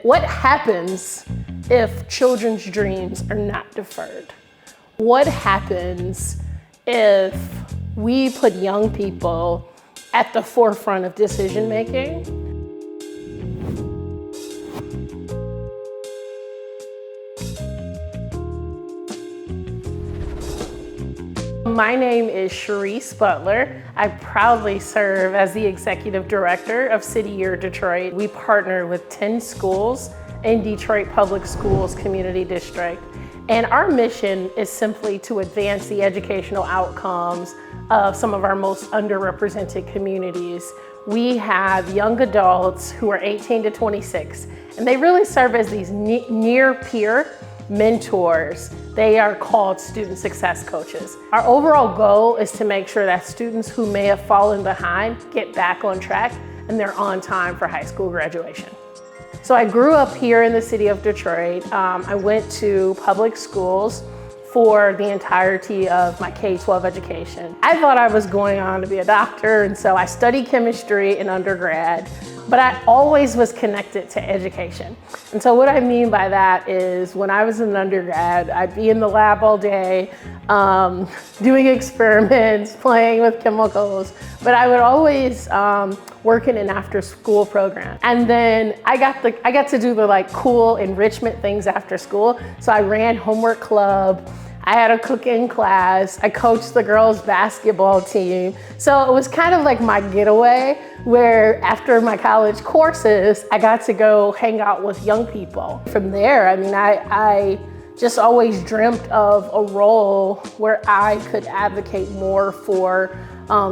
What happens if children's dreams are not deferred? What happens if we put young people at the forefront of decision making? My name is Sherisse Butler. I proudly serve as the Executive Director of City Year Detroit. We partner with 10 schools in Detroit Public Schools Community District. And our mission is simply to advance the educational outcomes of some of our most underrepresented communities. We have young adults who are 18 to 26, and they really serve as these near peer mentors. They are called student success coaches. Our overall goal is to make sure that students who may have fallen behind get back on track and they're on time for high school graduation. So I grew up here in the city of Detroit. I went to public schools for the entirety of my K-12 education. I thought I was going on to be a doctor, and so I studied chemistry in undergrad, but I always was connected to education. And so what I mean by that is when I was an undergrad, I'd be in the lab all day, doing experiments, playing with chemicals, but I would always work in an after-school program. And then I got to do the cool enrichment things after school. So I ran homework club. I had a cooking class. I coached the girls' basketball team. So it was kind of like my getaway, where after my college courses, I got to go hang out with young people. From there, I just always dreamt of a role where I could advocate more for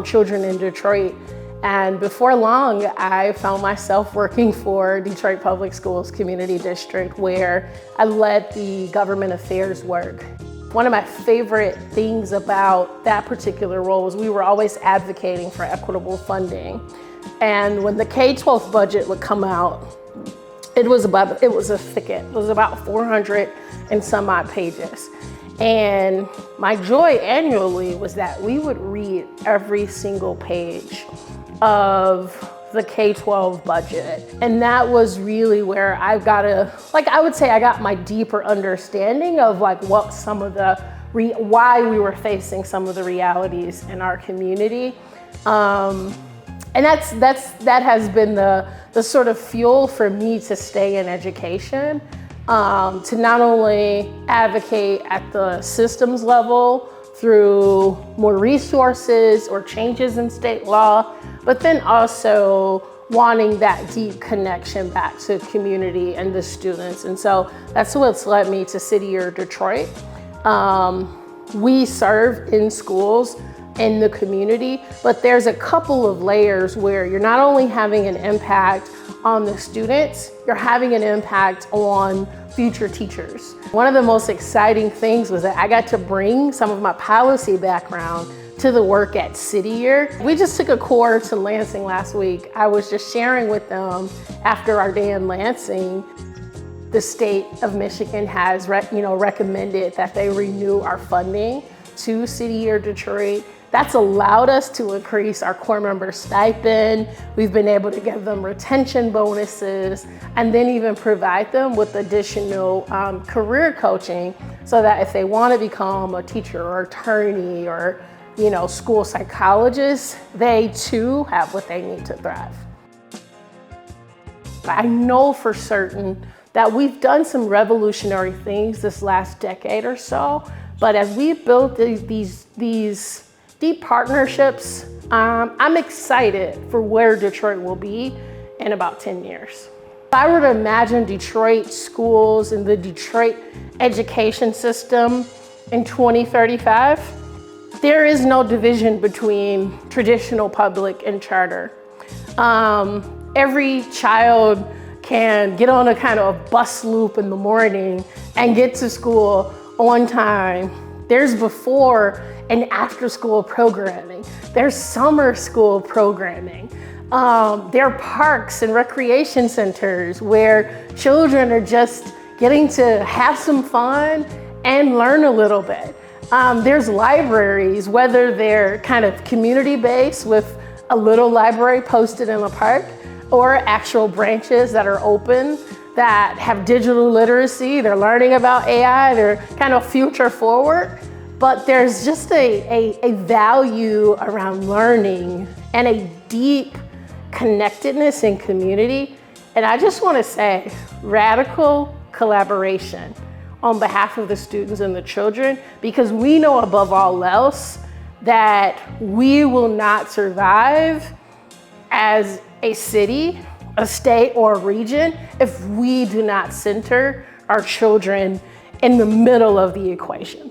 children in Detroit. And before long, I found myself working for Detroit Public Schools Community District, where I led the government affairs work. One of my favorite things about that particular role was we were always advocating for equitable funding. And when the K-12 budget would come out, it was a thicket. It was about 400 and some odd pages. And my joy annually was that we would read every single page of the K-12 budget. And that was really where I got my deeper understanding of what some of why we were facing some of the realities in our community. And that has been the sort of fuel for me to stay in education, to not only advocate at the systems level through more resources or changes in state law, but then also wanting that deep connection back to community and the students. And so that's what's led me to City Year Detroit. We serve in schools in the community, but there's a couple of layers where you're not only having an impact on the students, you're having an impact on future teachers. One of the most exciting things was that I got to bring some of my policy background to the work at City Year. We just took a course in Lansing last week. I was just sharing with them after our day in Lansing, the state of Michigan has recommended that they renew our funding to City Year Detroit. That's allowed us to increase our core member stipend. We've been able to give them retention bonuses and then even provide them with additional career coaching so that if they want to become a teacher or attorney or school psychologist, they too have what they need to thrive. I know for certain that we've done some revolutionary things this last decade or so, but as we build these deep partnerships, I'm excited for where Detroit will be in about 10 years. If I were to imagine Detroit schools and the Detroit education system in 2035, there is no division between traditional public and charter. Every child can get on a kind of bus loop in the morning and get to school on time. There's before and after school programming. There's summer school programming. There are parks and recreation centers where children are just getting to have some fun and learn a little bit. There's libraries, whether they're kind of community-based with a little library posted in a park, or actual branches that are open that have digital literacy, they're learning about AI, they're kind of future forward, but there's just a value around learning and a deep connectedness in community. And I just want to say, radical collaboration on behalf of the students and the children, because we know above all else that we will not survive as a city, a state, or a region if we do not center our children in the middle of the equation.